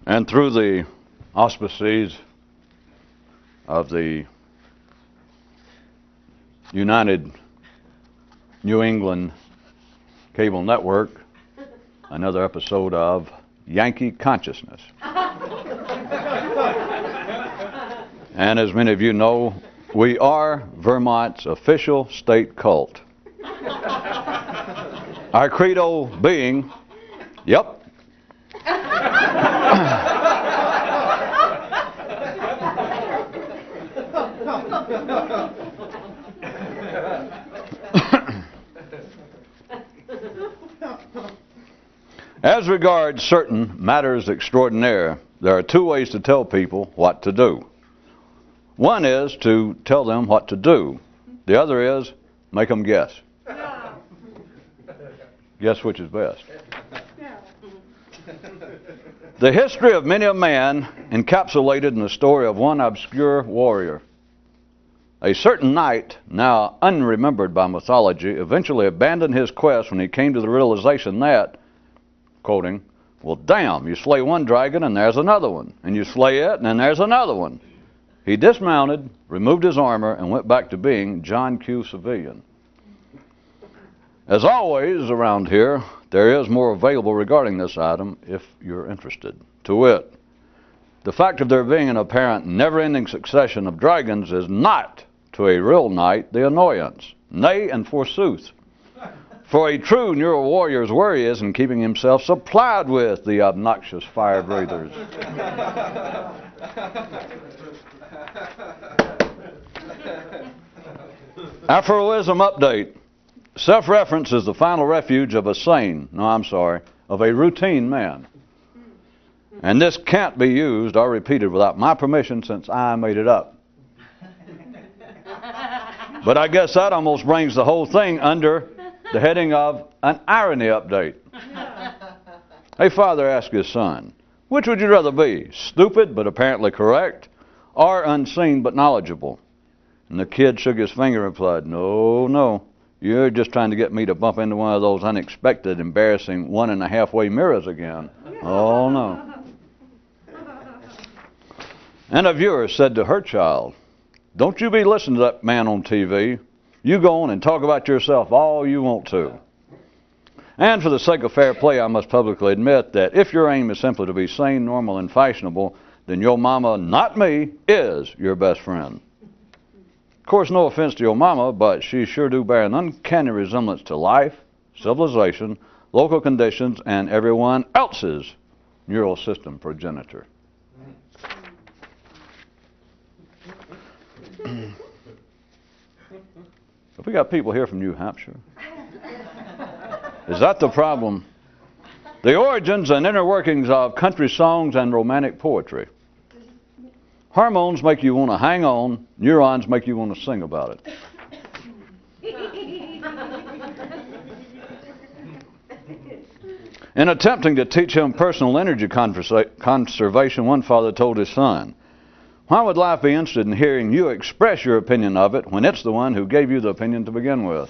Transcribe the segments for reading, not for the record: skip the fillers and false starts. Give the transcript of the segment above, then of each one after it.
And through the auspices of the United New England Cable Network, another episode of Yankee Consciousness. And as many of you know, we are Vermont's official state cult. Our credo being, yep. As regards certain matters extraordinaire, there are two ways to tell people what to do. One is to tell them what to do. The other is make them guess. Guess which is best. The history of many a man encapsulated in the story of one obscure warrior. A certain knight, now unremembered by mythology, eventually abandoned his quest when he came to the realization that, quoting, well, damn, you slay one dragon and there's another one, and you slay it and then there's another one. He dismounted, removed his armor, and went back to being John Q. Civilian. As always around here, there is more available regarding this item if you're interested. To wit, the fact of there being an apparent never-ending succession of dragons is not, to a real knight, the annoyance. Nay, and forsooth. For a true neural warrior's worry is in keeping himself supplied with the obnoxious fire breathers. Aphorism update. Self-reference is the final refuge of a routine man. And this can't be used or repeated without my permission since I made it up. But I guess that almost brings the whole thing under the heading of an irony update. A father asked his son, which would you rather be, stupid but apparently correct, or unseen but knowledgeable? And the kid shook his finger and replied, no, you're just trying to get me to bump into one of those unexpected, embarrassing 1.5-way mirrors again. Oh, no. And a viewer said to her child, don't you be listening to that man on TV. You go on and talk about yourself all you want to. And for the sake of fair play, I must publicly admit that if your aim is simply to be sane, normal, and fashionable, then your mama, not me, is your best friend. Of course, no offense to your mama, but she sure do bear an uncanny resemblance to life, civilization, local conditions, and everyone else's neural system progenitor. Have we got people here from New Hampshire? Is that the problem? The origins and inner workings of country songs and romantic poetry. Hormones make you want to hang on. Neurons make you want to sing about it. In attempting to teach him personal energy conservation, one father told his son, why would life be interested in hearing you express your opinion of it when it's the one who gave you the opinion to begin with?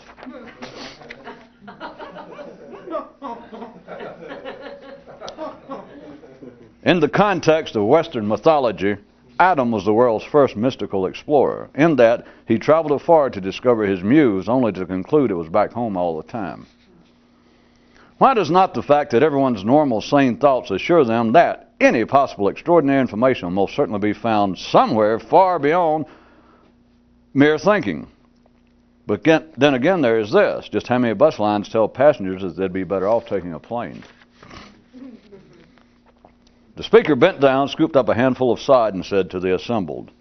In the context of Western mythology, Adam was the world's first mystical explorer, in that he traveled afar to discover his muse, only to conclude it was back home all the time. Why does not the fact that everyone's normal, sane thoughts assure them that any possible extraordinary information will most certainly be found somewhere far beyond mere thinking? But then again, there is this. Just how many bus lines tell passengers that they'd be better off taking a plane? The speaker bent down, scooped up a handful of sod, and said to the assembled,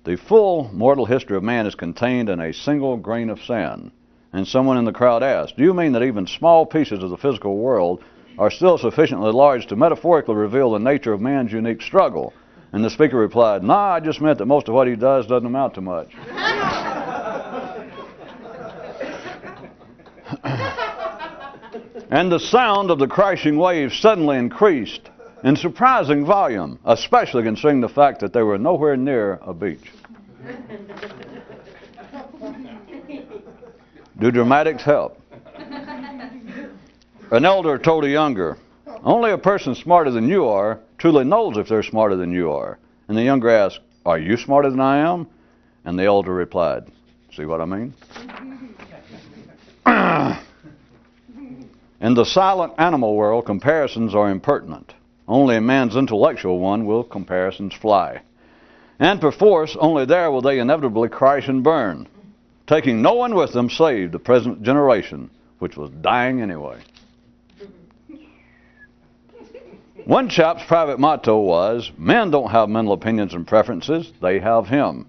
the full mortal history of man is contained in a single grain of sand. And someone in the crowd asked, do you mean that even small pieces of the physical world are still sufficiently large to metaphorically reveal the nature of man's unique struggle? And the speaker replied, nah, I just meant that most of what he does doesn't amount to much. And the sound of the crashing waves suddenly increased in surprising volume, especially considering the fact that they were nowhere near a beach. Do dramatics help? An elder told a younger, Only a person smarter than you are truly knows if they're smarter than you are. And the younger asked, are you smarter than I am? And the elder replied, see what I mean? In the silent animal world, comparisons are impertinent. Only in man's intellectual one will comparisons fly. And perforce, only there will they inevitably crash and burn, taking no one with them save the present generation, which was dying anyway. One chap's private motto was, men don't have mental opinions and preferences, they have him.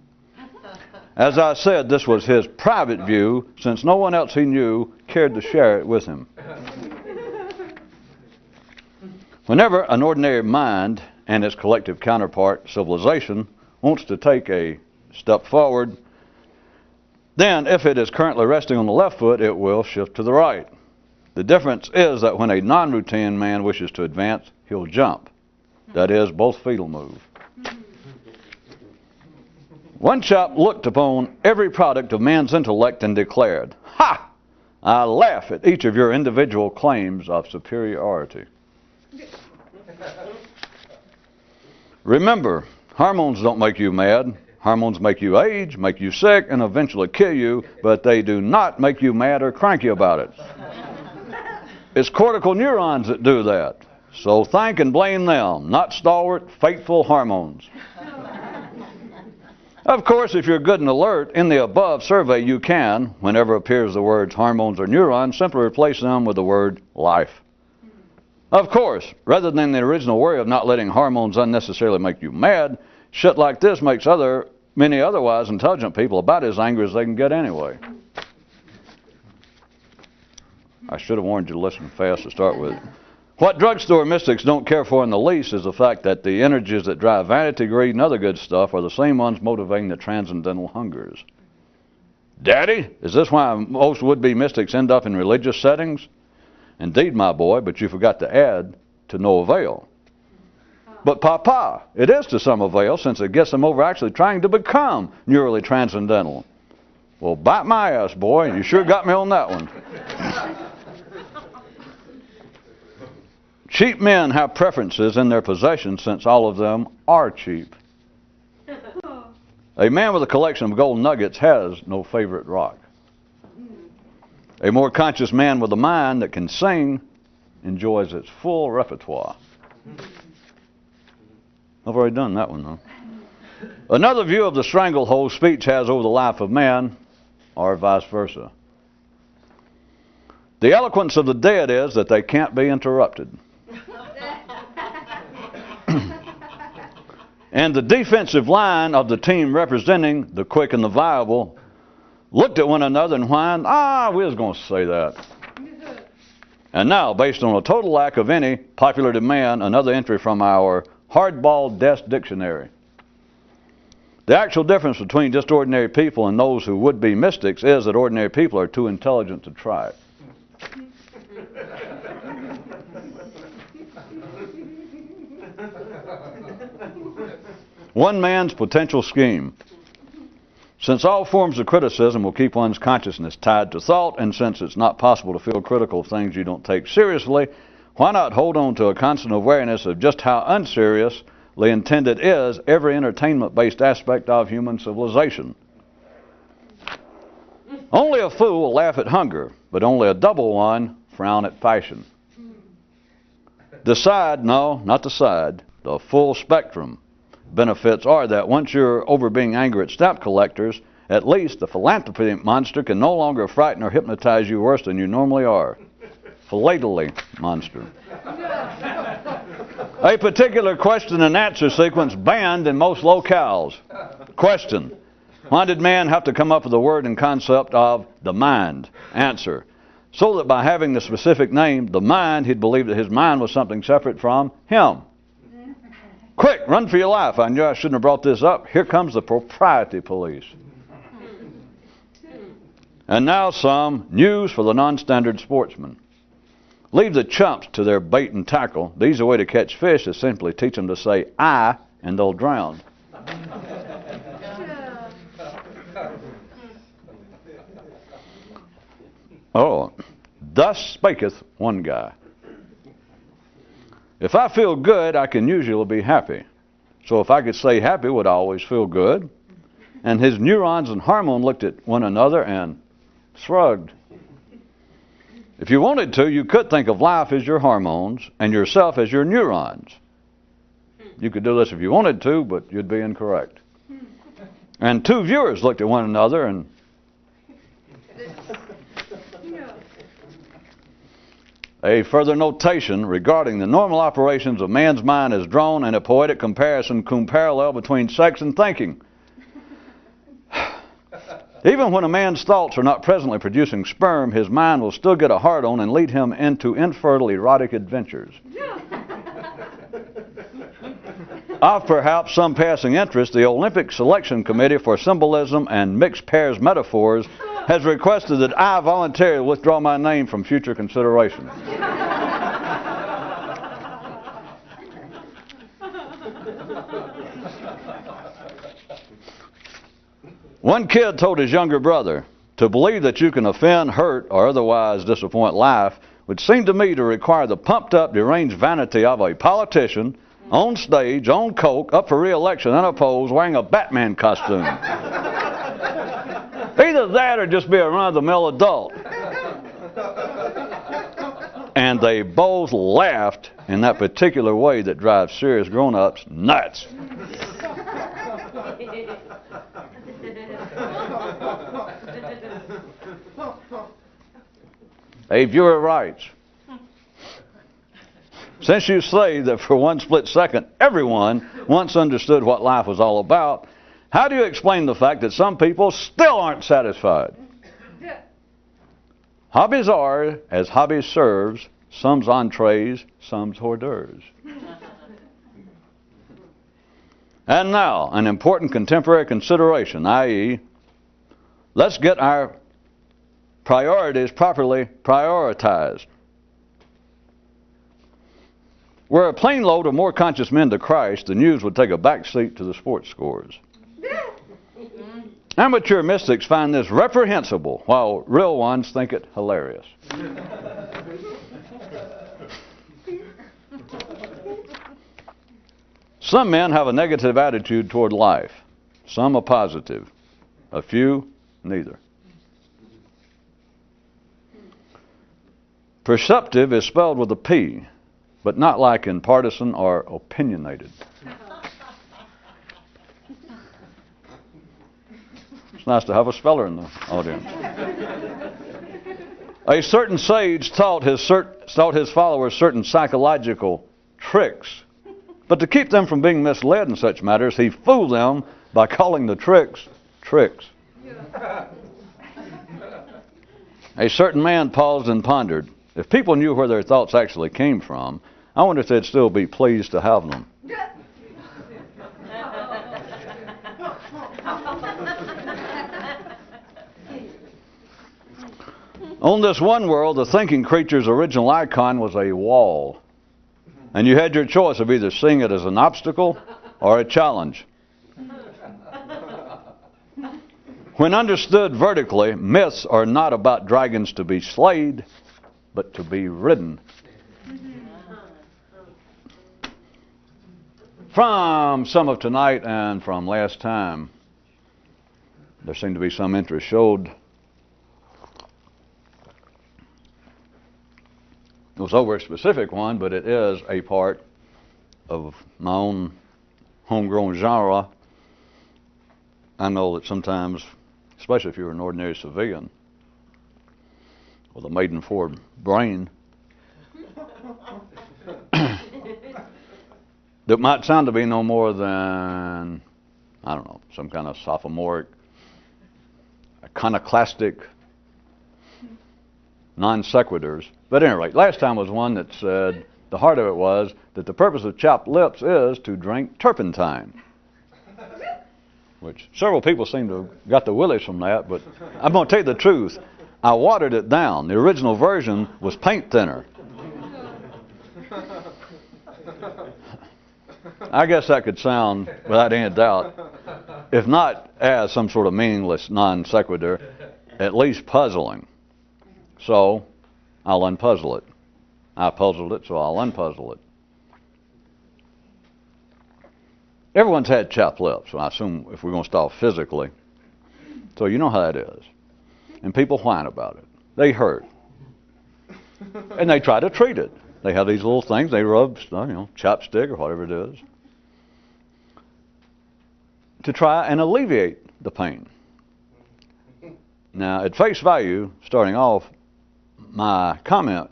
As I said, this was his private view, since no one else he knew cared to share it with him. Whenever an ordinary mind and its collective counterpart, civilization, wants to take a step forward, then if it is currently resting on the left foot, it will shift to the right. The difference is that when a non-routine man wishes to advance, he'll jump. That is, both feet will move. One chap looked upon every product of man's intellect and declared, ha! I laugh at each of your individual claims of superiority. Remember, hormones don't make you mad. Hormones make you age, make you sick, and eventually kill you, but they do not make you mad or cranky about it. It's cortical neurons that do that. So thank and blame them, not stalwart, faithful hormones. Of course, if you're good and alert, in the above survey you can, whenever appears the words hormones or neurons, simply replace them with the word life. Of course, rather than the original worry of not letting hormones unnecessarily make you mad, shit like this makes many otherwise intelligent people about as angry as they can get anyway. I should have warned you to listen fast to start with. What drugstore mystics don't care for in the least is the fact that the energies that drive vanity, greed, and other good stuff are the same ones motivating the transcendental hungers. Daddy, is this why most would-be mystics end up in religious settings? Indeed, my boy, but you forgot to add, to no avail. But Papa, it is to some avail, since it gets them over actually trying to become neurally transcendental. Well, bite my ass, boy. You sure got me on that one. Cheap men have preferences in their possessions, since all of them are cheap. A man with a collection of gold nuggets has no favorite rock. A more conscious man with a mind that can sing enjoys its full repertoire. I've already done that one, though. Another view of the stranglehold speech has over the life of man, or vice versa. The eloquence of the dead is that they can't be interrupted. And the defensive line of the team representing the quick and the viable looked at one another and whined, we was going to say that. And now, based on a total lack of any popular demand, another entry from our hardball desk dictionary. The actual difference between just ordinary people and those who would be mystics is that ordinary people are too intelligent to try it. One man's potential scheme. Since all forms of criticism will keep one's consciousness tied to thought, and since it's not possible to feel critical of things you don't take seriously, why not hold on to a constant awareness of just how unseriously intended is every entertainment-based aspect of human civilization? Only a fool will laugh at hunger, but only a double one frown at fashion. Decide, no, not decide, the full spectrum. Benefits are that once you're over being angry at stamp collectors, at least the philanthropy monster can no longer frighten or hypnotize you worse than you normally are. Philately monster. A particular question and answer sequence banned in most locales. Question: why did man have to come up with the word and concept of the mind? Answer: so that by having the specific name, the mind, he'd believe that his mind was something separate from him. Quick, run for your life. I knew I shouldn't have brought this up. Here comes the propriety police. And now some news for the non-standard sportsman. Leave the chumps to their bait and tackle. The easy way to catch fish is simply teach them to say "I" and they'll drown. Oh, thus spaketh one guy. If I feel good, I can usually be happy. So if I could stay happy, would I always feel good? And his neurons and hormone looked at one another and shrugged. If you wanted to, you could think of life as your hormones and yourself as your neurons. You could do this if you wanted to, but you'd be incorrect. And two viewers looked at one another and a further notation regarding the normal operations of man's mind is drawn in a poetic comparison cum parallel between sex and thinking. Even when a man's thoughts are not presently producing sperm, his mind will still get a hard-on and lead him into infertile erotic adventures. Of perhaps some passing interest, the Olympic Selection Committee for Symbolism and Mixed Pairs Metaphors has requested that I voluntarily withdraw my name from future consideration. One kid told his younger brother, to believe that you can offend, hurt, or otherwise disappoint life would seem to me to require the pumped-up, deranged vanity of a politician on stage, on coke, up for re-election, unopposed, wearing a Batman costume. Either that or just be a run-of-the-mill adult. And they both laughed in that particular way that drives serious grown-ups nuts. A viewer writes, since you say that for one split second everyone once understood what life was all about, how do you explain the fact that some people still aren't satisfied? Hobbies are, as hobbies serves, some's entrees, some's hors d'oeuvres. And now, an important contemporary consideration, i.e., let's get our priorities properly prioritized. Were a plane load of more conscious men to Christ, the news would take a back seat to the sports scores. Amateur mystics find this reprehensible, while real ones think it hilarious. Some men have a negative attitude toward life. Some a positive. A few, neither. Perceptive is spelled with a P, but not like in partisan or opinionated. It's nice to have a speller in the audience. A certain sage taught his followers certain psychological tricks, but to keep them from being misled in such matters, he fooled them by calling the tricks tricks. A certain man paused and pondered. If people knew where their thoughts actually came from, I wonder if they'd still be pleased to have them. On this one world, the thinking creature's original icon was a wall. And you had your choice of either seeing it as an obstacle or a challenge. When understood vertically, myths are not about dragons to be slayed, but to be ridden. From some of tonight and from last time, there seemed to be some interest showed. It was over a specific one, but it is a part of my own homegrown genre. I know that sometimes, especially if you're an ordinary civilian with a maiden-forward brain, that might sound to be no more than, I don't know, some kind of sophomoric, iconoclastic non sequiturs. But at any rate, last time was one that said, the heart of it was that the purpose of chapped lips is to drink turpentine. Which several people seem to have got the willies from that, but I'm going to tell you the truth. I watered it down. The original version was paint thinner. I guess that could sound, without any doubt, if not as some sort of meaningless non sequitur, at least puzzling. So, I'll unpuzzle it. I puzzled it, so I'll unpuzzle it. Everyone's had chapped lips, I assume, if we're going to start physically. So you know how that is. And people whine about it. They hurt. And they try to treat it. They have these little things they rub, chapstick or whatever it is, to try and alleviate the pain. Now, at face value, starting off, my comment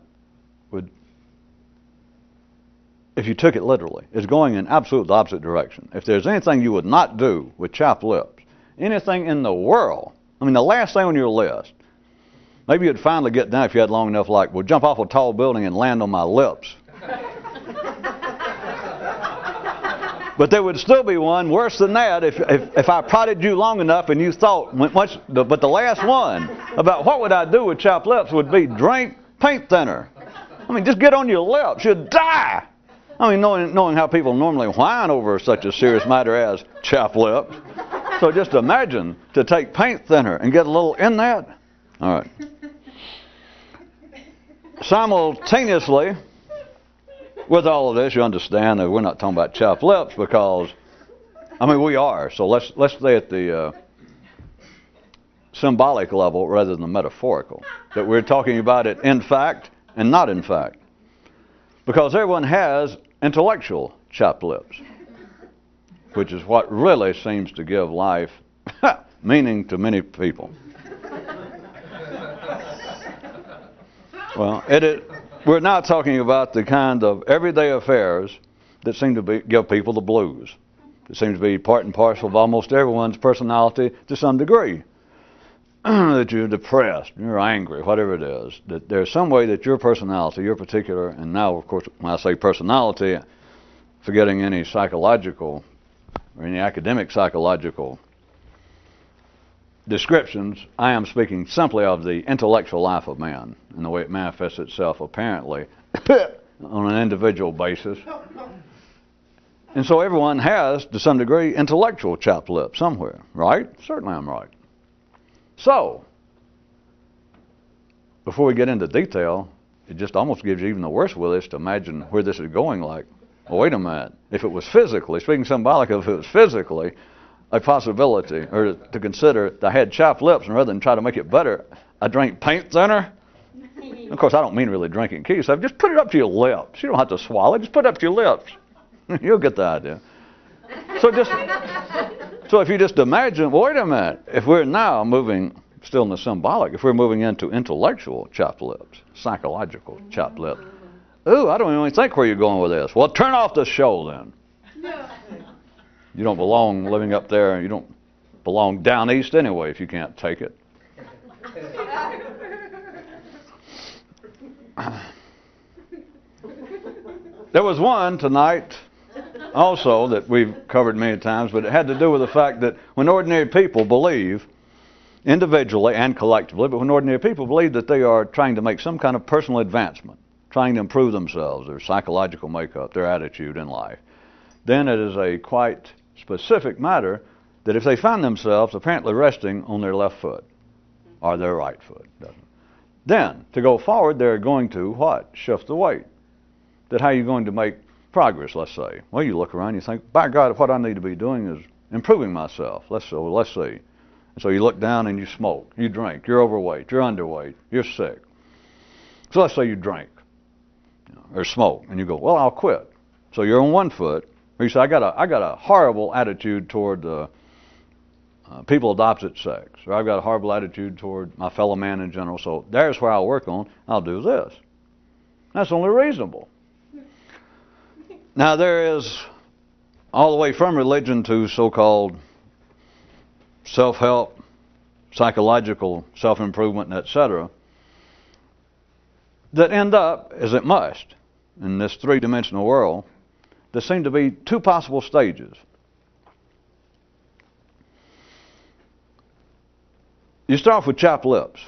would, if you took it literally, is going in absolute the opposite direction. If there's anything you would not do with chapped lips, anything in the world, I mean, the last thing on your list, maybe you'd finally get down if you had long enough, like, well, jump off a tall building and land on my lips. But there would still be one worse than that if I prodded you long enough and you thought, but the last one about what would I do with chapped lips would be drink paint thinner. I mean, just get on your lips. You'd die. I mean, knowing how people normally whine over such a serious matter as chapped lips. So just imagine to take paint thinner and get a little in that. All right. Simultaneously, with all of this, you understand that we're not talking about chapped lips because, I mean, we are. So let's stay at the symbolic level rather than the metaphorical. That we're talking about it in fact and not in fact. Because everyone has intellectual chapped lips, which is what really seems to give life meaning to many people. Well, we're not talking about the kind of everyday affairs that seem to give people the blues. It seems to be part and parcel of almost everyone's personality to some degree. That you're depressed, you're angry, whatever it is. That there's some way that your personality, your particular, and now, of course, when I say personality, forgetting any psychological or any academic psychological descriptions, I am speaking simply of the intellectual life of man and the way it manifests itself apparently on an individual basis. And so everyone has, to some degree, intellectual chapped lips somewhere, right? Certainly I'm right. So, before we get into detail, it just almost gives you even the worst with this to imagine where this is going like, well, wait a minute, if it was physically, speaking symbolic of if it was physically, a possibility, or to consider that I had chapped lips, and rather than try to make it better, I drank paint thinner. Of course, I don't mean really drinking keys. So just put it up to your lips. You don't have to swallow it. Just put it up to your lips. You'll get the idea. So if you just imagine, well, wait a minute, if we're now moving, still in the symbolic, if we're moving into intellectual chapped lips, psychological chapped lips, ooh, I don't even think where you're going with this. Well, turn off the show then. You don't belong living up there. You don't belong down east anyway if you can't take it. There was one tonight also that we've covered many times, but it had to do with the fact that when ordinary people believe, individually and collectively, but when ordinary people believe that they are trying to make some kind of personal advancement, trying to improve themselves, their psychological makeup, their attitude in life, then it is a quite specific matter that if they find themselves apparently resting on their left foot or their right foot, then to go forward they're going to what? Shift the weight. That how are you going to make progress, let's say? Well, you look around, you think, by God, what I need to be doing is improving myself. Let's see. And so you look down and you smoke, you drink, you're overweight, you're underweight, you're sick. So let's say you drink or smoke, and you go, well, I'll quit. So you're on one foot. Or you say, I got a horrible attitude toward people of the opposite sex, or I've got a horrible attitude toward my fellow man in general. So there's where I'll work on. I'll do this. That's only reasonable. Now there is all the way from religion to so-called self-help, psychological self-improvement, etc., that end up, as it must, in this three-dimensional world, there seem to be two possible stages. You start off with chapped lips,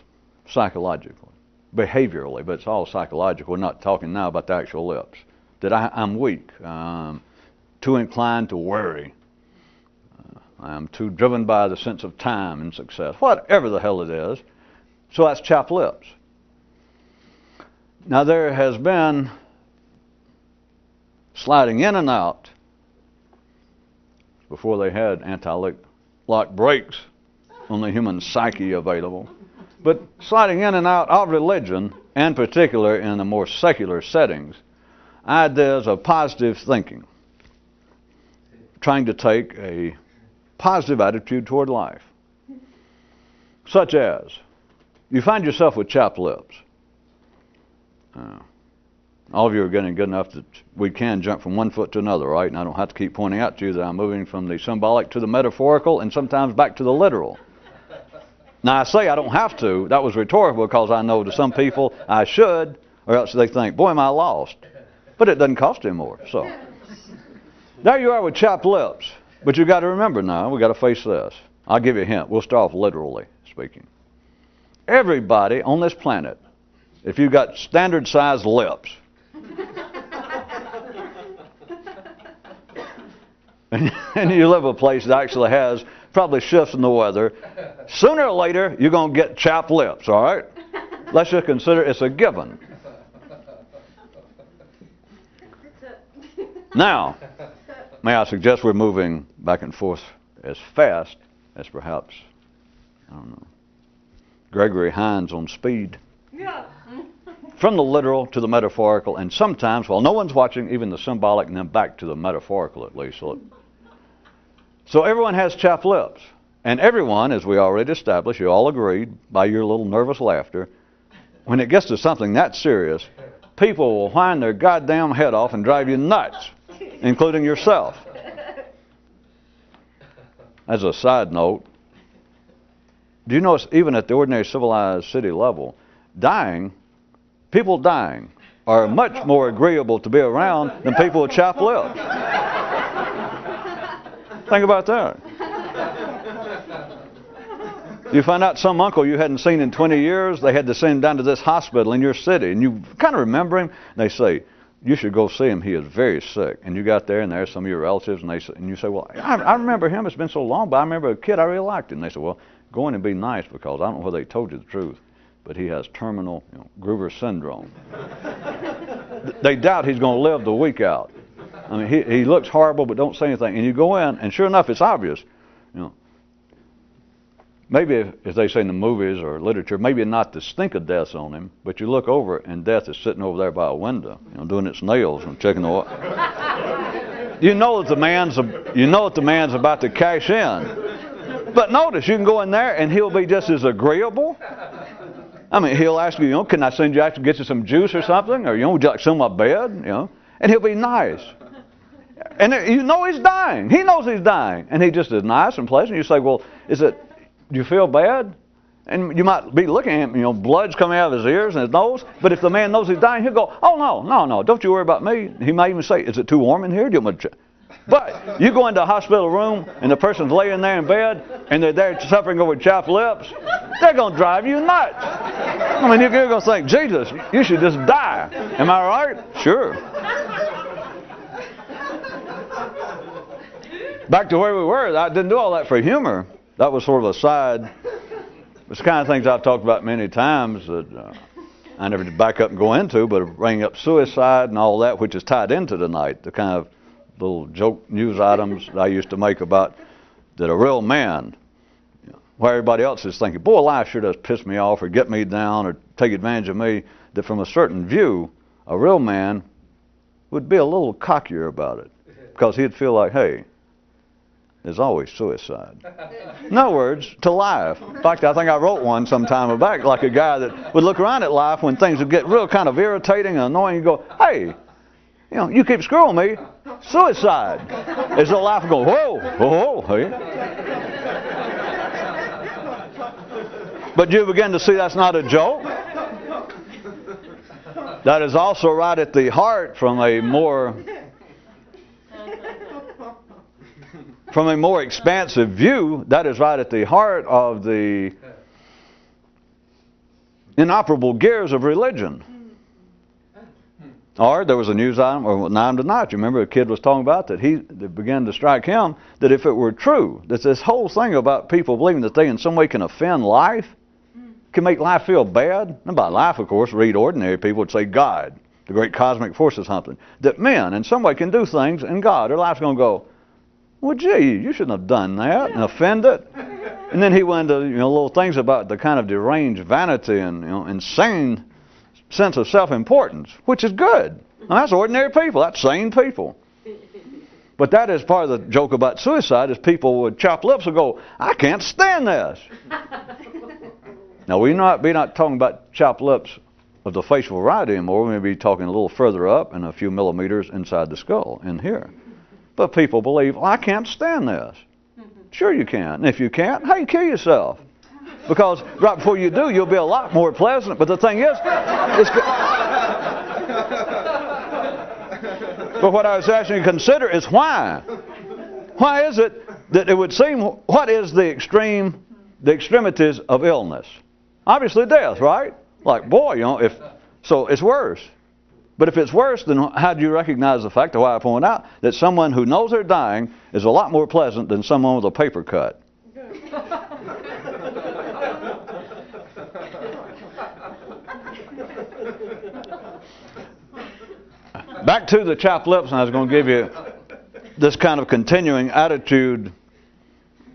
psychologically, behaviorally, but it's all psychological. We're not talking now about the actual lips. That I'm weak, too inclined to worry. I'm too driven by the sense of time and success, whatever the hell it is. So that's chapped lips. Now there has been sliding in and out before they had anti-lock brakes on the human psyche available. But sliding in and out of religion, and particular in the more secular settings, ideas of positive thinking, trying to take a positive attitude toward life. Such as, you find yourself with chapped lips. All of you are getting good enough that we can jump from one foot to another, right? And I don't have to keep pointing out to you that I'm moving from the symbolic to the metaphorical and sometimes back to the literal. Now, I say I don't have to. That was rhetorical because I know to some people I should, or else they think, boy, am I lost. But it doesn't cost any more. So there you are with chapped lips. But you've got to remember now, we've got to face this. I'll give you a hint. We'll start off literally speaking. Everybody on this planet, if you've got standard sized lips, and you live a place that actually has probably shifts in the weather, sooner or later you're going to get chapped lips, all right? Let's just consider it's a given. Now, may I suggest we're moving back and forth as fast as perhaps, I don't know, Gregory Hines on speed. Yeah. From the literal to the metaphorical, and sometimes, while no one's watching, even the symbolic, and then back to the metaphorical at least. So everyone has chapped lips. And everyone, as we already established, you all agreed by your little nervous laughter, when it gets to something that serious, people will whine their goddamn head off and drive you nuts, including yourself. As a side note, do you notice even at the ordinary civilized city level, people dying are much more agreeable to be around than people with chapped lips. Think about that. You find out some uncle you hadn't seen in 20 years, they had to send him down to this hospital in your city, and you kind of remember him, and they say, you should go see him, he is very sick. And you got there, and there's some of your relatives, and you say, well, I remember him, it's been so long, but I remember a kid, I really liked him. And they say, well, go in and be nice, because I don't know whether they told you the truth, but he has terminal Groover syndrome. They doubt he's going to live the week out. I mean, he looks horrible, but don't say anything. And you go in, and sure enough, it's obvious. Maybe, as they say in the movies or literature, maybe not the stink of death's on him, but you look over and death is sitting over there by a window, doing its nails and checking the water. You know that the man's about to cash in. But notice, you can go in there and he'll be just as agreeable. I mean, he'll ask you, can I send you out to get you some juice or something? Or, would you like some of my bed? And he'll be nice. And he's dying. He knows he's dying. And he just is nice and pleasant. You say, well, do you feel bad? And you might be looking at him, blood's coming out of his ears and his nose. But if the man knows he's dying, he'll go, oh, no, don't you worry about me. He might even say, is it too warm in here? Do you want me to But you go into a hospital room and the person's laying there in bed and they're there suffering over chapped lips, they're going to drive you nuts. I mean, you're going to think, Jesus, you should just die. Am I right? Sure. Back to where we were, I didn't do all that for humor. That was sort of a side. It's the kind of things I've talked about many times that I never did back up and go into, but bringing up suicide and all that, which is tied into tonight, the kind of little joke news items that I used to make about that a real man, where everybody else is thinking, boy, life sure does piss me off or get me down or take advantage of me, that from a certain view, a real man would be a little cockier about it because he'd feel like, hey, there's always suicide. In other words, to life. In fact, I think I wrote one some time back, like a guy that would look around at life when things would get real kind of irritating and annoying and go, hey, you keep screwing me, suicide. As the life would go, whoa, hey. But you begin to see that's not a joke. That is also right at the heart from a more expansive view, that is right at the heart of the inoperable gears of religion. Or there was a news item, or Nine tonight, you remember a kid was talking about that began to strike him, that if it were true, that this whole thing about people believing that they in some way can offend life, can make life feel bad. And by life, of course, read ordinary people would say God, the great cosmic force or something. That men in some way can do things in God. Their life's going to go, Well, gee, you shouldn't have done that, and offended. And then he went into little things about the kind of deranged vanity and insane sense of self-importance, which is good. Now, that's ordinary people. That's sane people. But that is part of the joke about suicide, is people with chapped lips will go, I can't stand this. Now, we're not talking about chapped lips of the facial variety anymore. We may be talking a little further up and a few millimeters inside the skull in here. But people believe, I can't stand this. Sure you can. And if you can't, hey, kill yourself. Because right before you do, you'll be a lot more pleasant. But the thing is, but what I was asking you to consider is why. Why is it that it would seem, what is the extremities of illness? Obviously death, right? Like, boy, so it's worse. But if it's worse, then how do you recognize the fact, why I point out, that someone who knows they're dying is a lot more pleasant than someone with a paper cut? Back to the chapped lips, and I was going to give you this kind of continuing attitude,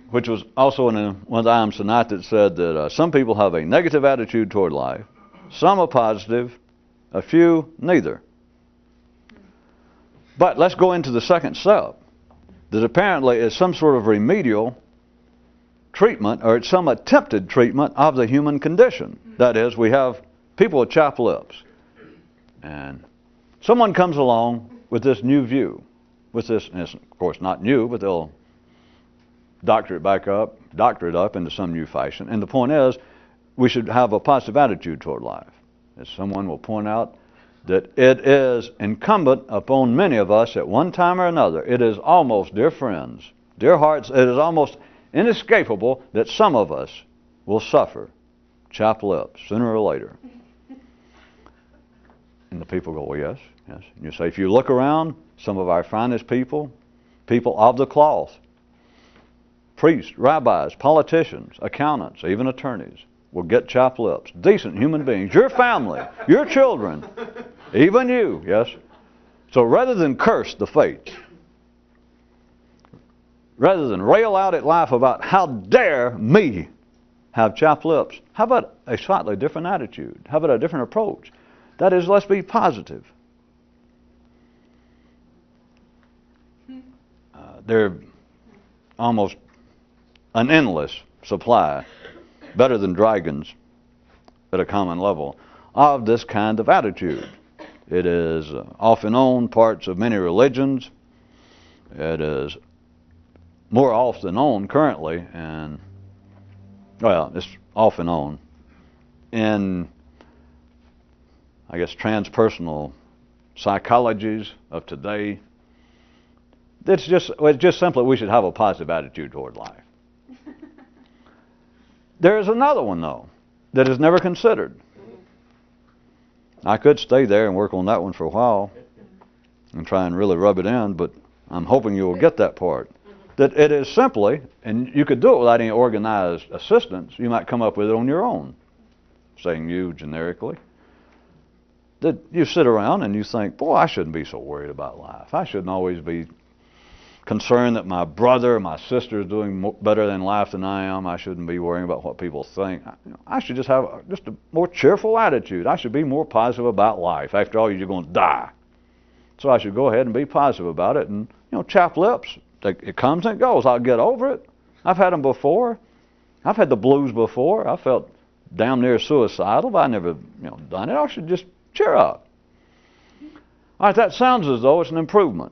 which was also in one of the items tonight, that said that some people have a negative attitude toward life, some are positive, a few neither. But let's go into the second step, that apparently is some sort of remedial treatment, or it's some attempted treatment of the human condition. That is, we have people with chapped lips, and someone comes along with this new view, with this, and it's of course not new, but they'll doctor it up into some new fashion. And the point is, we should have a positive attitude toward life. As someone will point out, that it is incumbent upon many of us at one time or another. It is almost, dear friends, dear hearts, it is almost inescapable that some of us will suffer chapped lips sooner or later. And the people go, well, yes, yes. And you say, if you look around, some of our finest people, people of the cloth, priests, rabbis, politicians, accountants, even attorneys, will get chapped lips. Decent human beings. Your family, your children, even you, yes. So rather than curse the fates, rather than rail out at life about how dare me have chapped lips, how about a slightly different attitude? How about a different approach? That is, let's be positive. They're almost an endless supply, better than dragons at a common level, of this kind of attitude. It is off and on parts of many religions. It is more off than on currently, and well, it's off and on in, I guess, transpersonal psychologies of today. It's just simply we should have a positive attitude toward life. There is another one, though, that is never considered. I could stay there and work on that one for a while and try and really rub it in, but I'm hoping you will get that part. That it is simply, and you could do it without any organized assistance, you might come up with it on your own, saying you generically, that you sit around and you think, boy, I shouldn't be so worried about life. I shouldn't always be concerned that my brother or my sister is doing better in life than I am. I shouldn't be worrying about what people think. I should just have just a more cheerful attitude. I should be more positive about life. After all, you're going to die. So I should go ahead and be positive about it. And, chapped lips, it comes and it goes. I'll get over it. I've had them before. I've had the blues before. I felt damn near suicidal, but I never, done it. I should just cheer up. All right, that sounds as though it's an improvement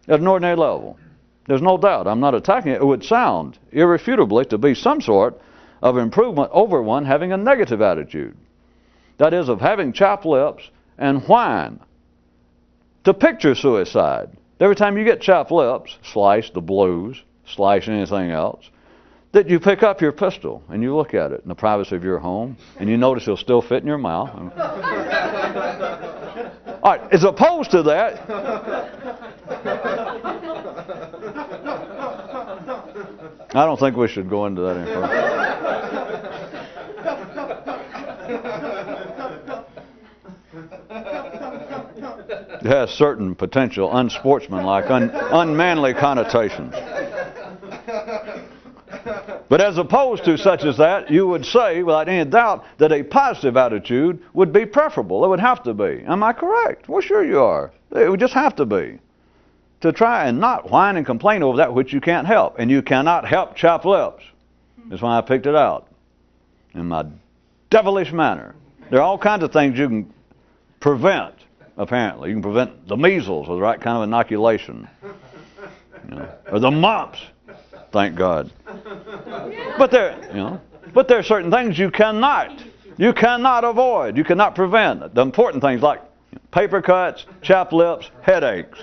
at an ordinary level. There's no doubt. I'm not attacking it. It would sound irrefutably to be some sort of improvement over one having a negative attitude. That is, of having chapped lips and whine. To picture suicide. Every time you get chapped lips, slice the blues, slice anything else, that you pick up your pistol and you look at it in the privacy of your home and you notice it'll still fit in your mouth. All right, as opposed to that, I don't think we should go into that any further. It has certain potential unsportsmanlike, unmanly connotations. But as opposed to such as that, you would say, without any doubt, that a positive attitude would be preferable. It would have to be. Am I correct? Well, sure you are. It would just have to be. To try and not whine and complain over that which you can't help. And you cannot help chapped lips. That's why I picked it out in my devilish manner. There are all kinds of things you can prevent, apparently. You can prevent the measles with the right kind of inoculation. Or the mumps, thank God. But there are certain things you cannot avoid. You cannot prevent. The important things like paper cuts, chapped lips, headaches.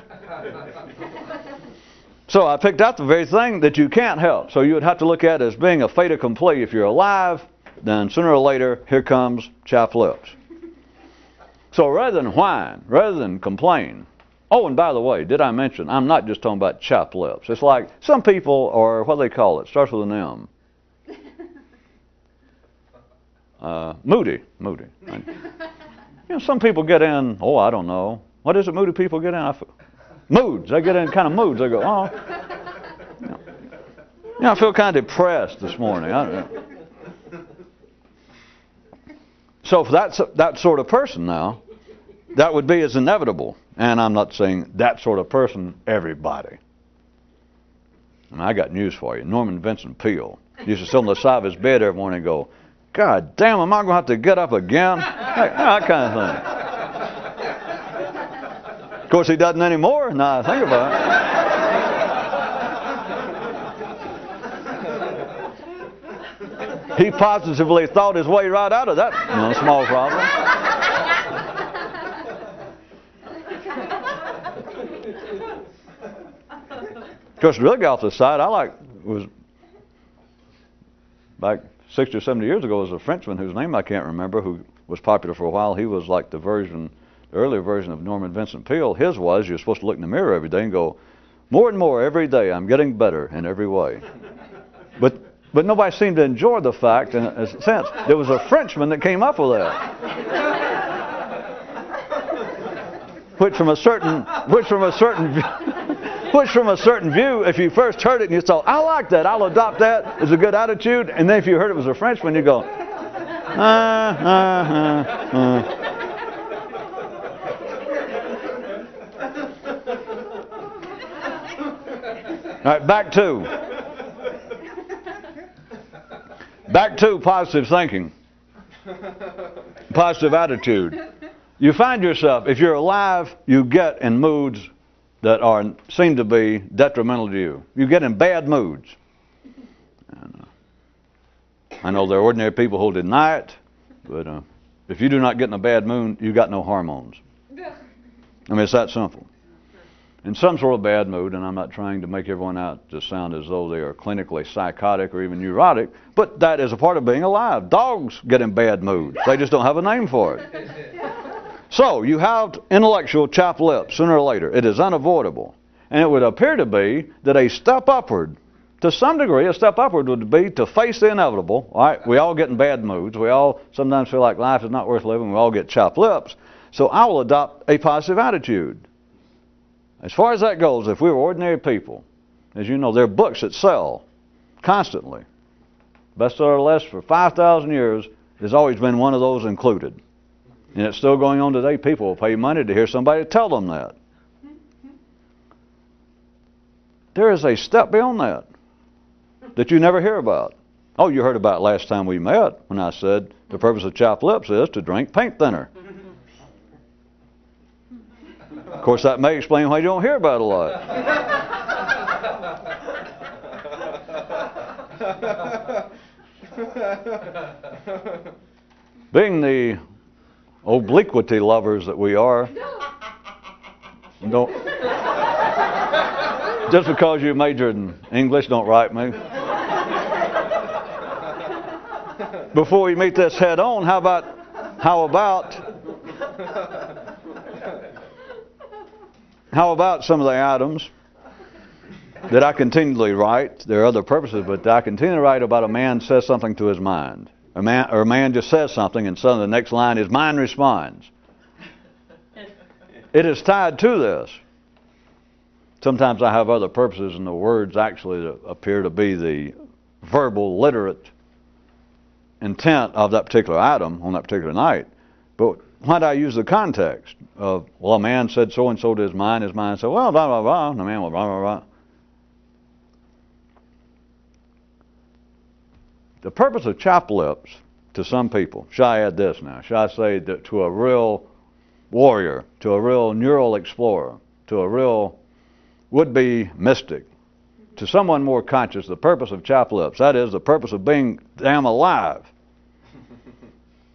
So I picked out the very thing that you can't help. So you would have to look at it as being a fait accompli. If you're alive, then sooner or later, here comes chapped lips. So rather than whine, rather than complain. Oh, and by the way, did I mention, I'm not just talking about chapped lips. It's like some people are, what do they call it? Starts with an M. Moody. Some people get in, I don't know. What is it moody people get in? Moods. They get in kind of moods. They go, I feel kind of depressed this morning. I don't know. So for that sort of person now, that would be as inevitable. And I'm not saying that sort of person, everybody. I got news for you. Norman Vincent Peale used to sit on the side of his bed every morning and go, God damn, am I going to have to get up again? That kind of thing. Of course, he doesn't anymore, now I think about it. He positively thought his way right out of that small problem. Of course, really got off the side, was back 60 or 70 years ago, was a Frenchman whose name I can't remember, who was popular for a while. He was like the earlier version of Norman Vincent Peale. His was, you're supposed to look in the mirror every day and go, more and more every day, I'm getting better in every way. But nobody seemed to enjoy the fact, in a sense, there was a Frenchman that came up with that. Which from a certain view, if you first heard it and you thought, I like that, I'll adopt that as a good attitude, and then if you heard it was a Frenchman, you go, All right, back to positive thinking, positive attitude. You find yourself, if you're alive, you get in moods that seem to be detrimental to you. You get in bad moods. And, I know there are ordinary people who deny it, but if you do not get in a bad mood, you got no hormones. I mean, it's that simple. In some sort of bad mood, and I'm not trying to make everyone out to sound as though they are clinically psychotic or even neurotic, but that is a part of being alive. Dogs get in bad moods. They just don't have a name for it. So, you have intellectual chapped lips sooner or later. It is unavoidable. And it would appear to be that a step upward, to some degree, a step upward would be to face the inevitable. All right? We all get in bad moods. We all sometimes feel like life is not worth living. We all get chapped lips. So I will adopt a positive attitude. As far as that goes, if we were ordinary people, as you know, there are books that sell constantly. Bestseller list for 5,000 years, there's always been one of those included. And it's still going on today. People will pay money to hear somebody tell them that. There is a step beyond that you never hear about. Oh, you heard about last time we met when I said the purpose of chapped lips is to drink paint thinner. Of course, that may explain why you don't hear about it a lot. Being the obliquity lovers that we are, don't, just because you majored in English, don't write me. Before we meet this head on, how about some of the items that I continually write? There are other purposes, but I continually write about a man says something to his mind. A man just says something, and suddenly the next line, his mind responds. It is tied to this. Sometimes I have other purposes, and the words actually appear to be the verbal, literate intent of that particular item on that particular night. But why do I use the context of, well, a man said so-and-so to his mind said, well, blah, blah, blah, and the man went, blah, blah, blah. The purpose of chopped lips to some people, shall I add this now? Shall I say that to a real warrior, to a real neural explorer, to a real would-be mystic, to someone more conscious, the purpose of chopped lips, that is, the purpose of being damn alive.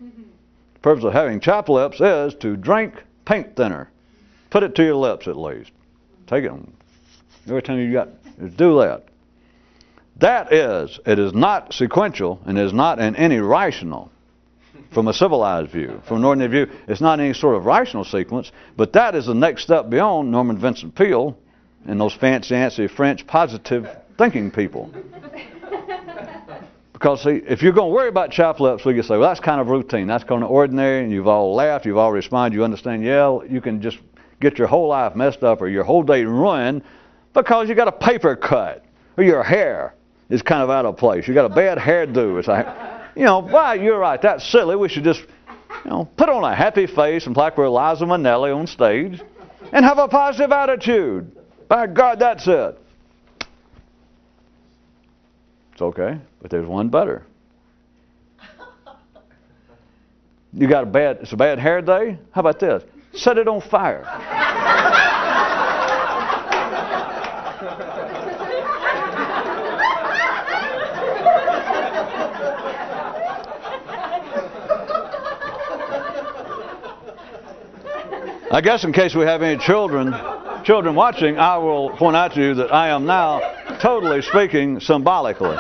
The purpose of having chopped lips is to drink paint thinner. Put it to your lips at least. Take it. Every time you got, do that. That is, it is not sequential and is not in any rational, from a civilized view. From an ordinary view, it's not any sort of rational sequence, but that is the next step beyond Norman Vincent Peale and those fancy French positive thinking people. Because see, if you're going to worry about chopped lips, we can say, well, that's kind of routine. That's kind of ordinary, and you've all laughed, you've all responded, you understand, yeah, you can just get your whole life messed up or your whole day ruined because you got a paper cut or your hair is kind of out of place. You got a bad hairdo. It's like, you know, why, you're right, that's silly. We should just, you know, put on a happy face and like we're Liza Minnelli on stage and have a positive attitude. By God, that's it. It's okay, but there's one better. You got it's a bad hair day? How about this? Set it on fire. I guess in case we have any children watching, I will point out to you that I am now totally speaking symbolically.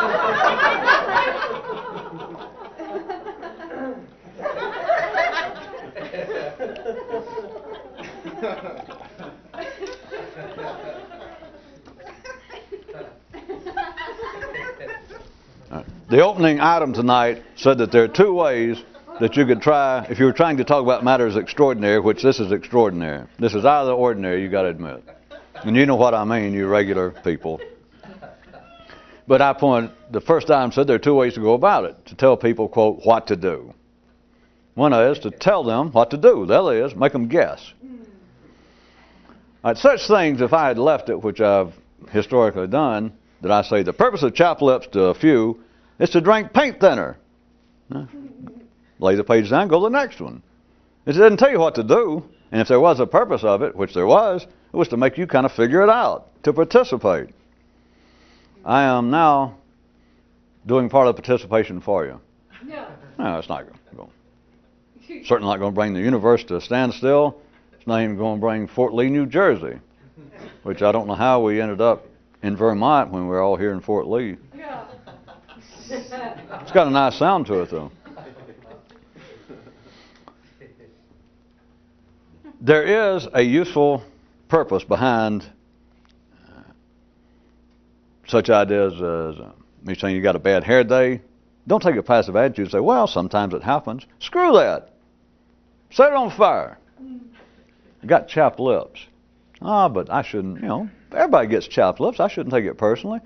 The opening item tonight said that there are two ways that you could try, if you were trying to talk about matters extraordinary, which this is extraordinary. This is out of the ordinary, you got to admit. And you know what I mean, you regular people. But the first item said there are two ways to go about it. To tell people, quote, what to do. One is to tell them what to do. The other is make them guess. All right, such things, if I had left it, which I've historically done, that I say the purpose of chopped lips to a few is to drink paint thinner. Lay the page down, go to the next one. It doesn't tell you what to do. And if there was a purpose of it, which there was, it was to make you kind of figure it out, to participate. I am now doing part of the participation for you. No, it's not going. Certainly not going to bring the universe to a standstill. It's not even going to bring Fort Lee, New Jersey, which I don't know how we ended up in Vermont when we were all here in Fort Lee. It's got a nice sound to it, though. There is a useful purpose behind such ideas as me saying you got a bad hair day. Don't take a passive attitude and say, well, sometimes it happens. Screw that. Set it on fire. You got chapped lips. But I shouldn't, you know, everybody gets chapped lips. I shouldn't take it personally.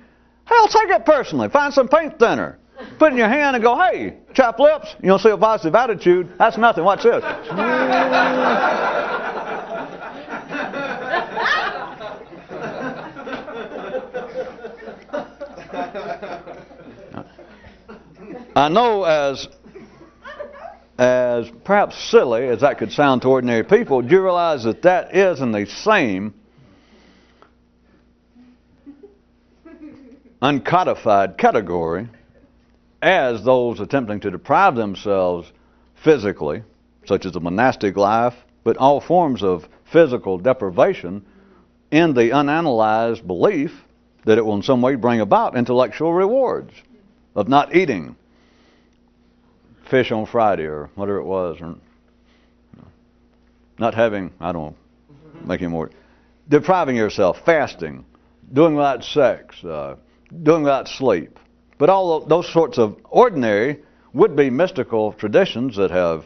Hell, take it personally. Find some paint thinner. Put it in your hand and go, hey, chapped lips. You don't see a positive attitude. That's nothing. Watch this. I know as perhaps silly as that could sound to ordinary people, do you realize that that is in the same uncodified category as those attempting to deprive themselves physically, such as the monastic life, but all forms of physical deprivation in the unanalyzed belief that it will in some way bring about intellectual rewards of not eating fish on Friday or whatever it was, or not having, I don't know, making more, depriving yourself, fasting, doing without sex, doing without sleep. But all those sorts of ordinary, would-be mystical traditions that have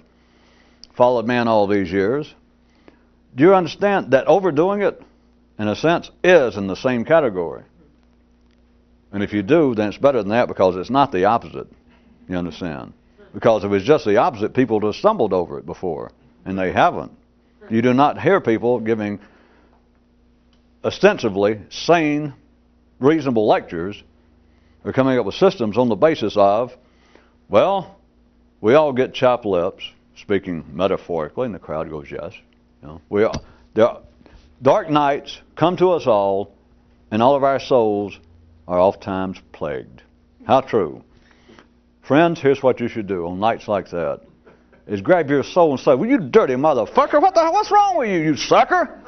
followed man all these years Do you understand that overdoing it, in a sense, is in the same category? And if you do, then it's better than that, because it's not the opposite. You understand? Because if it was just the opposite, people would have stumbled over it before, and they haven't. You do not hear people giving ostensibly sane, reasonable lectures or coming up with systems on the basis of, well, we all get chapped lips, speaking metaphorically, and the crowd goes, yes. You know, dark nights come to us all, and all of our souls are oftentimes plagued. How true. Friends, here's what you should do on nights like that, is grab your soul and say, well, you dirty motherfucker, what the hell, what's wrong with you, you sucker?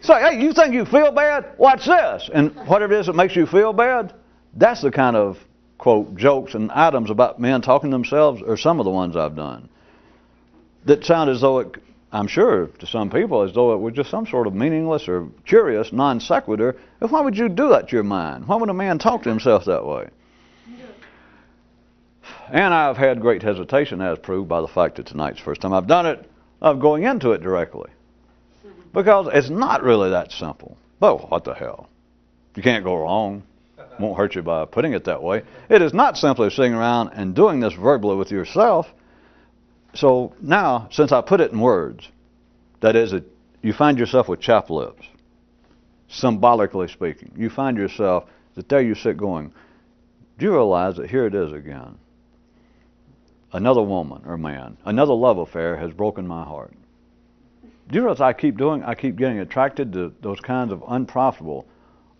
Say, hey, you think you feel bad? Watch this. And whatever it is that makes you feel bad, that's the kind of, quote, jokes and items about men talking to themselves, or some of the ones I've done, that sound as though it, I'm sure to some people, as though it was just some sort of meaningless or curious non sequitur. But why would you do that to your mind? Why would a man talk to himself that way? And I've had great hesitation, as proved by the fact that tonight's the first time I've done it, of going into it directly. Because it's not really that simple. But what the hell? You can't go wrong. Won't hurt you by putting it that way. It is not simply sitting around and doing this verbally with yourself. So now, since I put it in words, that is, you find yourself with chapped lips, symbolically speaking. You find yourself that there you sit going, do you realize that here it is again? Another woman or man, another love affair has broken my heart. Do you realize I keep getting attracted to those kinds of unprofitable,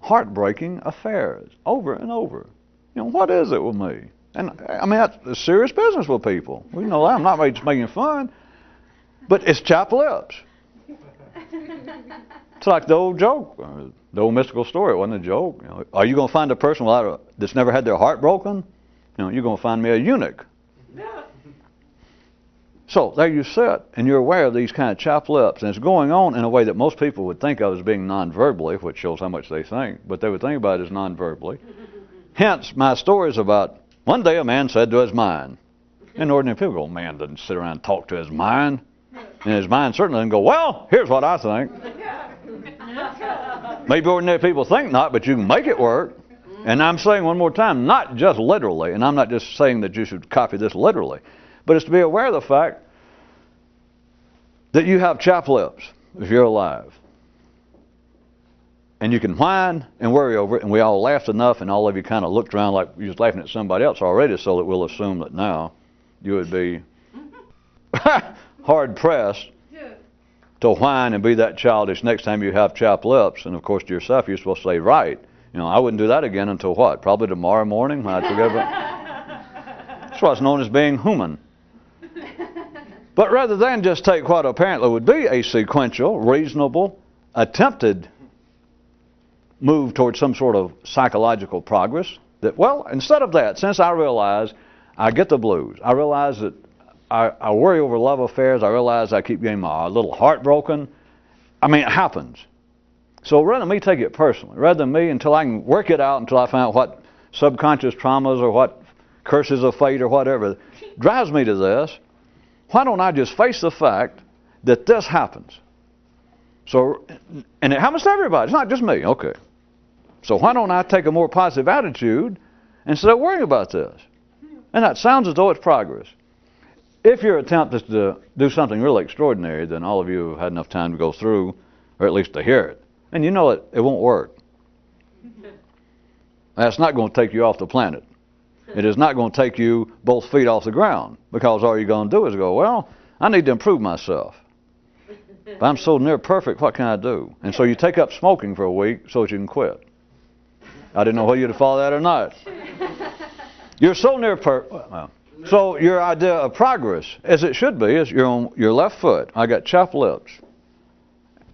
heartbreaking affairs over and over? You know, what is it with me? And I mean, that's serious business with people. We know that. I'm not just making fun. But it's chapped lips. It's like the old joke, the old mystical story. It wasn't a joke. You know, are you going to find a person that's never had their heart broken? You know, you're going to find me a eunuch. So there you sit, and you're aware of these kind of chapped lips, and it's going on in a way that most people would think of as being non-verbally, which shows how much they think, but they would think about it as non-verbally. Hence, my story is about, one day a man said to his mind, and ordinary people go, man doesn't sit around and talk to his mind, and his mind certainly doesn't go, well, here's what I think. Maybe ordinary people think not, but you can make it work. And I'm saying one more time, not just literally, and I'm not just saying that you should copy this literally, but it's to be aware of the fact that you have chapped lips if you're alive. And you can whine and worry over it, and we all laughed enough, and all of you kind of looked around like you was laughing at somebody else already, so that we'll assume that now you would be hard-pressed to whine and be that childish next time you have chapped lips. And, of course, to yourself, you're supposed to say, right. You know, I wouldn't do that again until what? Probably tomorrow morning when I'd forget about. That's what's known as being human. But rather than just take what apparently would be a sequential, reasonable, attempted move towards some sort of psychological progress, that, well, instead of that, since I realize I get the blues, I realize that I worry over love affairs, I realize I keep getting my little heart broken. I mean, it happens. So rather than me take it personally, rather than me until I can work it out, until I find out what subconscious traumas or what curses of fate or whatever drives me to this, why don't I just face the fact that this happens? So, and it happens to everybody. It's not just me. Okay. So why don't I take a more positive attitude instead of worrying about this? And that sounds as though it's progress. If your attempt is to do something really extraordinary, then all of you have had enough time to go through, or at least to hear it. And you know it won't work. That's not going to take you off the planet. It is not going to take you both feet off the ground, because all you're going to do is go, well, I need to improve myself. If I'm so near perfect, what can I do? And so you take up smoking for a week so that you can quit. I didn't know whether you'd follow that or not. You're so near perfect. Well, so your idea of progress, as it should be, is you're on your left foot. I got chapped lips.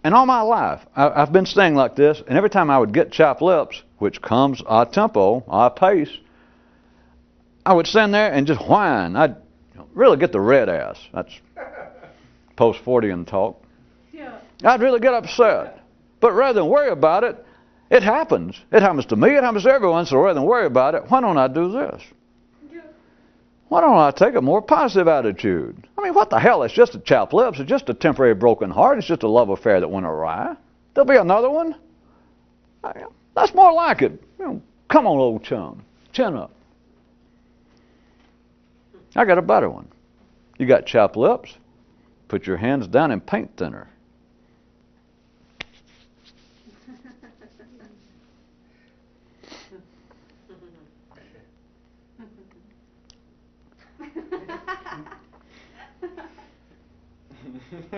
And all my life, I've been staying like this, and every time I would get chapped lips, which comes a tempo, a pace, I would stand there and just whine. I'd really get the red ass. That's post-40 talk. Yeah. I'd really get upset. But rather than worry about it, it happens. It happens to me. It happens to everyone. So rather than worry about it, why don't I do this? Yeah. Why don't I take a more positive attitude? I mean, what the hell? It's just a chapped lips. It's just a temporary broken heart. It's just a love affair that went awry. There'll be another one. That's more like it. Come on, old chum. Chin up. I got a better one. You got chapped lips. Put your hands down in paint thinner.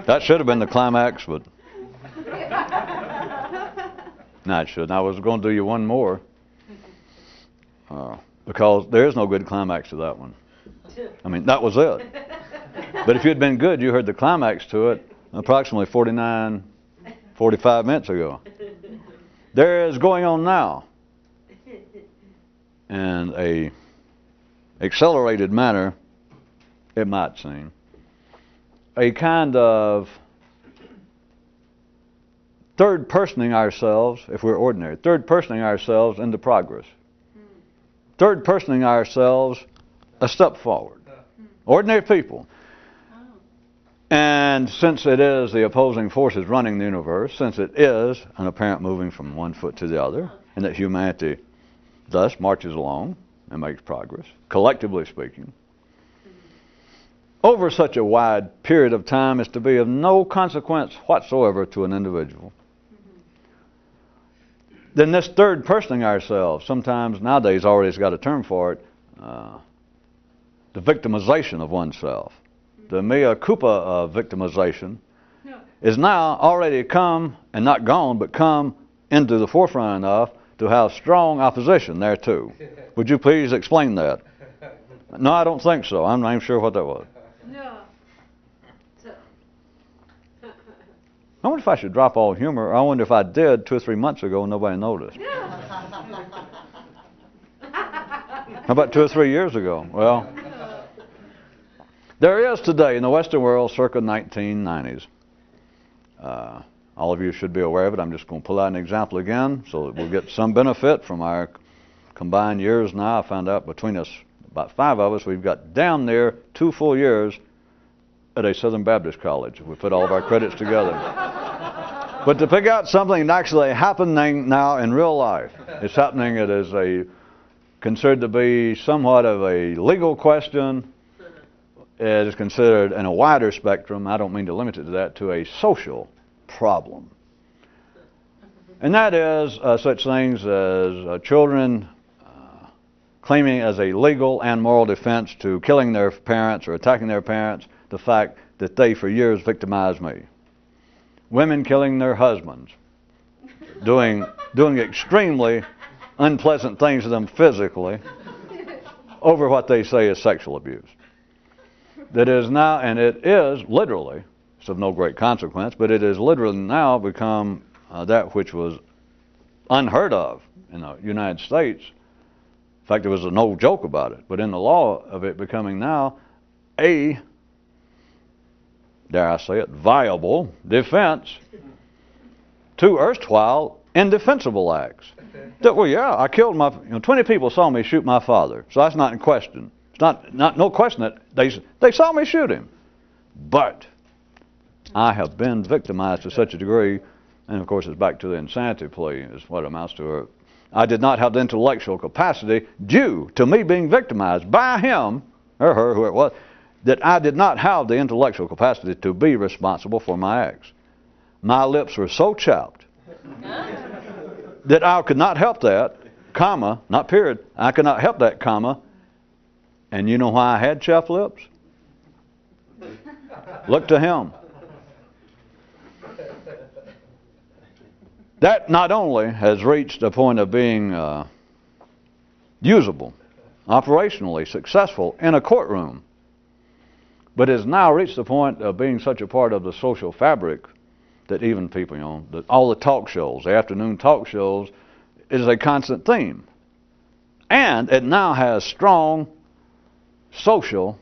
That should have been the climax, but no, it shouldn't. I was going to do you one more because there is no good climax to that one. I mean, that was it. But if you'd been good, you heard the climax to it approximately 45 minutes ago. There is going on now in a accelerated manner, it might seem, a kind of third-personing ourselves, if we're ordinary, third-personing ourselves into progress. Third-personing ourselves a step forward. Ordinary people. And since it is the opposing forces running the universe, since it is an apparent moving from one foot to the other, and that humanity thus marches along and makes progress, collectively speaking, over such a wide period of time is to be of no consequence whatsoever to an individual. Then this third personing ourselves, sometimes nowadays already has got a term for it, the victimization of oneself. The mea culpa victimization is now already come, and not gone, but come into the forefront enough to have strong opposition there too. Would you please explain that? No, I don't think so. I'm not even sure what that was. No. I wonder if I should drop all humor. I wonder if I did 2 or 3 months ago and nobody noticed. How about 2 or 3 years ago? Well, there is today in the Western world circa 1990s. All of you should be aware of it. I'm just going to pull out an example again so that we'll get some benefit from our combined years now. I found out between us, about 5 of us, we've got damn near 2 full years at a Southern Baptist college. We put all of our credits together. But to pick out something that's actually happening now in real life, it's happening. It is considered to be somewhat of a legal question. It is considered in a wider spectrum, I don't mean to limit it to that, to a social problem. And that is such things as children claiming as a legal and moral defense to killing their parents or attacking their parents the fact that they for years victimized me. Women killing their husbands, doing extremely unpleasant things to them physically over what they say is sexual abuse. That is now, and it is literally, it's of no great consequence, but it is literally now become that which was unheard of in the United States. In fact, there was no joke about it, but in the law of it becoming now a, dare I say it, viable defense to erstwhile indefensible acts. That, well, yeah, I killed 20 people saw me shoot my father, so that's not in question. It's not no question that they saw me shoot him. But I have been victimized to such a degree, and of course it's back to the insanity plea is what it amounts to. I did not have the intellectual capacity due to me being victimized by him, or her, whoever it was, that I did not have the intellectual capacity to be responsible for my acts. My lips were so chapped that I could not help that, comma, not period, I could not help that, comma. And you know why I had chapped lips? Look to him. That not only has reached a point of being usable, operationally successful in a courtroom, but has now reached the point of being such a part of the social fabric that even people, that all the talk shows, the afternoon talk shows, is a constant theme. And it now has strong social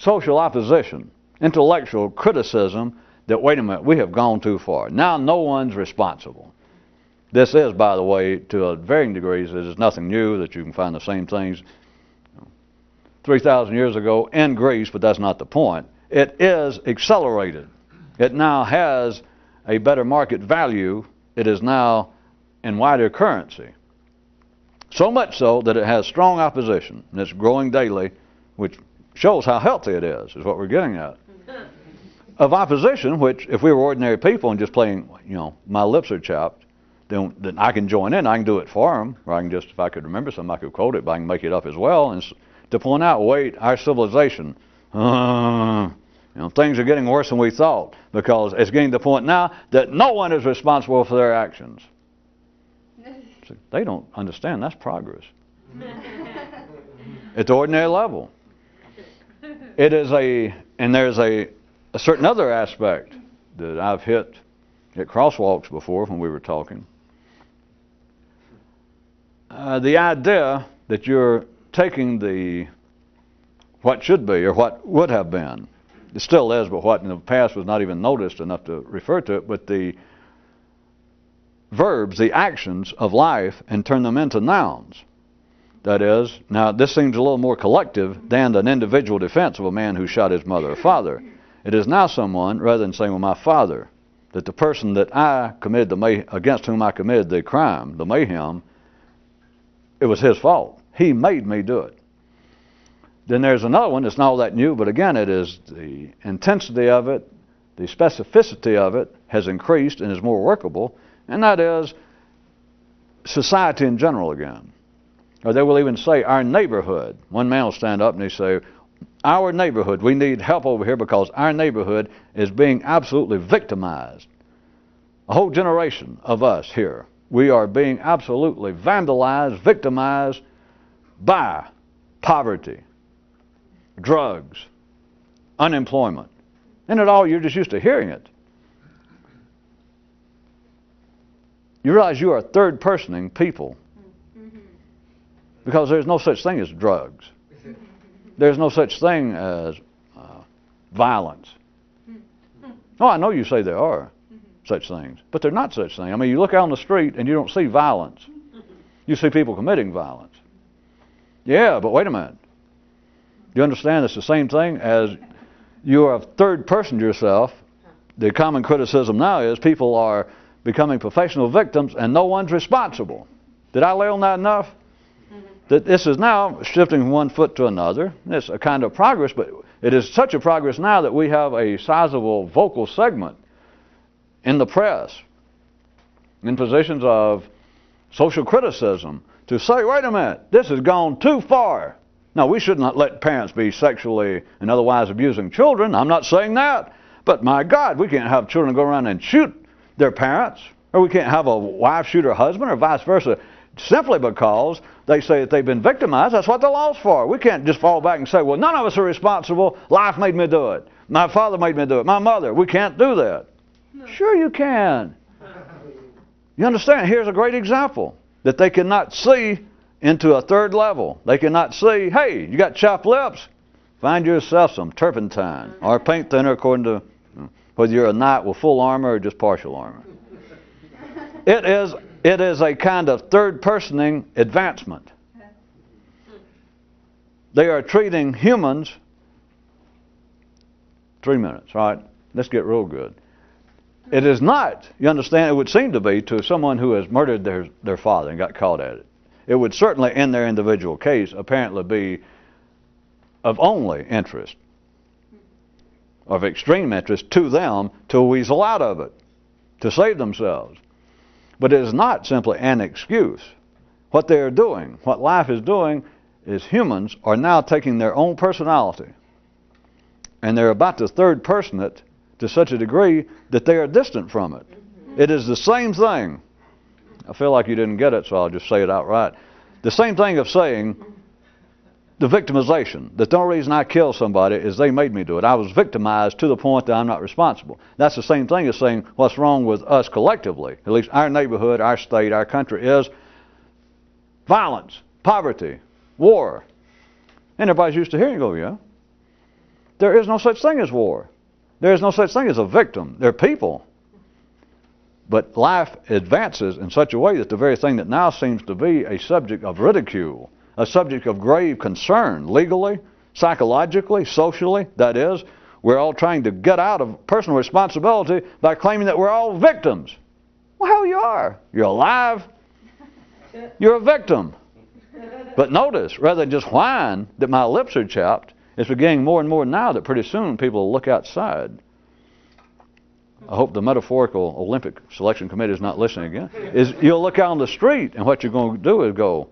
opposition, intellectual criticism that, wait a minute, we have gone too far. Now no one's responsible. This is, by the way, to varying degrees, it is nothing new that you can find the same things 3,000 years ago in Greece, but that's not the point. It is accelerated. It now has a better market value. It is now in wider currency. So much so that it has strong opposition, and it's growing daily, which shows how healthy it is what we're getting at. Of opposition, which if we were ordinary people and just playing, my lips are chapped, then I can join in. I can do it for them, or I can just, if I could remember something, I could quote it, but I can make it up as well. And to point out, wait, our civilization, things are getting worse than we thought, because it's getting to the point now that no one is responsible for their actions. See, they don't understand that's progress. At the ordinary level. It is and there's a certain other aspect that I've hit at crosswalks before when we were talking. The idea that you're taking what should be or what would have been, it still is, but what in the past was not even noticed enough to refer to it, but the verbs, the actions of life, and turn them into nouns. That is, now this seems a little more collective than an individual defense of a man who shot his mother or father. It is now someone, rather than saying, well, my father, that the person that I committed against whom I committed the crime, the mayhem, it was his fault. He made me do it. Then there's another one that's not all that new, but again, it is the intensity of it, the specificity of it has increased and is more workable, and that is society in general again. Or they will even say our neighborhood. One man will stand up and he say, our neighborhood, we need help over here because our neighborhood is being absolutely victimized. A whole generation of us here, we are being absolutely vandalized, victimized by poverty, drugs, unemployment. And it all, you're just used to hearing it. You realize you are third-personing people. Because there's no such thing as drugs. There's no such thing as violence. Oh, I know you say there are such things, but they're not such things. I mean, you look out on the street and you don't see violence. You see people committing violence. Yeah, but wait a minute. You understand it's the same thing as you are third-personed yourself. The common criticism now is people are becoming professional victims and no one's responsible. Did I lay on that enough? That this is now shifting from one foot to another. It's a kind of progress, but it is such a progress now that we have a sizable vocal segment in the press, in positions of social criticism, to say, wait a minute, this has gone too far. Now, we shouldn't let parents be sexually and otherwise abusing children. I'm not saying that. But my God, we can't have children go around and shoot their parents, or we can't have a wife shoot her husband, or vice versa, simply because they say that they've been victimized. That's what the law's for. We can't just fall back and say, well, none of us are responsible. Life made me do it. My father made me do it. My mother. We can't do that. No. Sure you can. You understand? Here's a great example that they cannot see into a third level. They cannot see, hey, you got chapped lips? Find yourself some turpentine or paint thinner, according to whether you're a knight with full armor or just partial armor. It is a kind of third-personing advancement. They are treating humans. 3 minutes, all right? Let's get real good. It is not, you understand, it would seem to be to someone who has murdered their father and got caught at it. It would certainly, in their individual case, apparently be of only interest, of extreme interest to them to weasel out of it, to save themselves. But it is not simply an excuse. What they are doing, what life is doing, is humans are now taking their own personality and they're about to third person it to such a degree that they are distant from it. It is the same thing. I feel like you didn't get it, so I'll just say it outright. The same thing of saying the victimization, that the only reason I killed somebody is they made me do it. I was victimized to the point that I'm not responsible. That's the same thing as saying what's wrong with us collectively, at least our neighborhood, our state, our country, is violence, poverty, war. And everybody's used to hearing, oh yeah, there is no such thing as war. There is no such thing as a victim. They're people. But life advances in such a way that the very thing that now seems to be a subject of ridicule, a subject of grave concern legally, Psychologically, socially, that is, we're all trying to get out of personal responsibility by claiming that we're all victims. Well, hell, you are. You're alive. You're a victim. But notice, rather than just whine that my lips are chapped, it's beginning more and more now that pretty soon people will look outside. I hope the metaphorical Olympic selection committee is not listening again. Is you'll look out on the street and what you're going to do is go,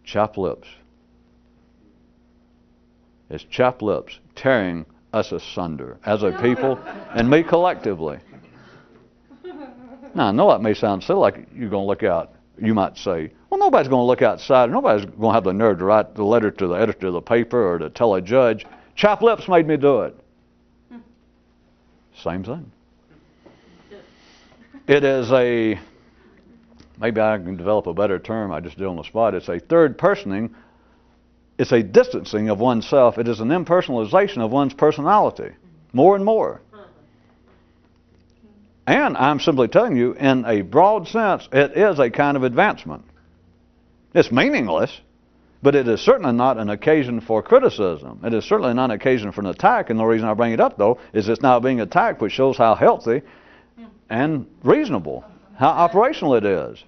chapped lips. It's chapped lips tearing us asunder as a people and me collectively. Now, I know that may sound silly, like you're going to look out. You might say, well, nobody's going to look outside. Nobody's going to have the nerve to write the letter to the editor of the paper or to tell a judge, chapped lips made me do it. Same thing. It is a, maybe I can develop a better term, I just did on the spot. It's a third personing. It's a distancing of oneself. It is an impersonalization of one's personality, more and more. And I'm simply telling you, in a broad sense, it is a kind of advancement. It's meaningless, but it is certainly not an occasion for criticism. It is certainly not an occasion for an attack, and the reason I bring it up, though, is it's now being attacked, which shows how healthy and reasonable, how operational it is.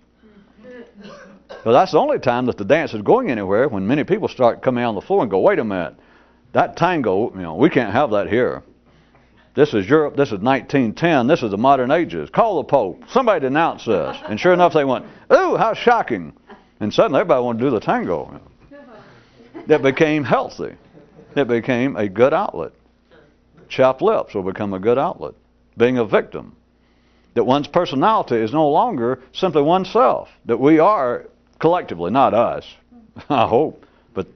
But that's the only time that the dance is going anywhere, when many people start coming on the floor and go, wait a minute, that tango, we can't have that here. This is Europe, this is 1910, this is the modern ages. Call the Pope, somebody denounce this. And sure enough, they went, ooh, how shocking. And suddenly everybody wanted to do the tango. That became healthy. It became a good outlet. Chapped lips will become a good outlet. Being a victim. That one's personality is no longer simply oneself. That we are collectively, not us, I hope, but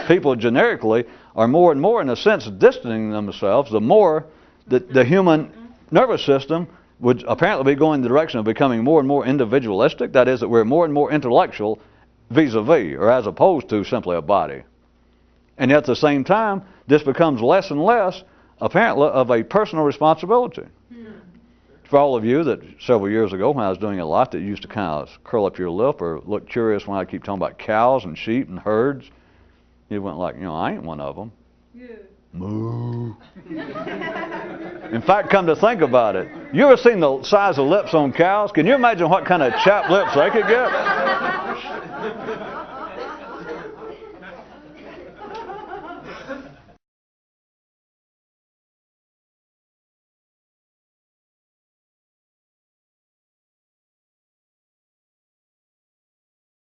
people generically are more and more, in a sense, distancing themselves, the more that the human nervous system would apparently be going in the direction of becoming more and more individualistic. That is, that we're more and more intellectual vis-a-vis, or as opposed to simply a body. And yet at the same time, this becomes less and less, apparently, of a personal responsibility. For all of you that several years ago, when I was doing a lot, that used to kind of curl up your lip or look curious when I keep talking about cows and sheep and herds, you went like, I ain't one of them. Yeah. Moo. In fact, come to think about it, you ever seen the size of lips on cows? Can you imagine what kind of chapped lips they could get?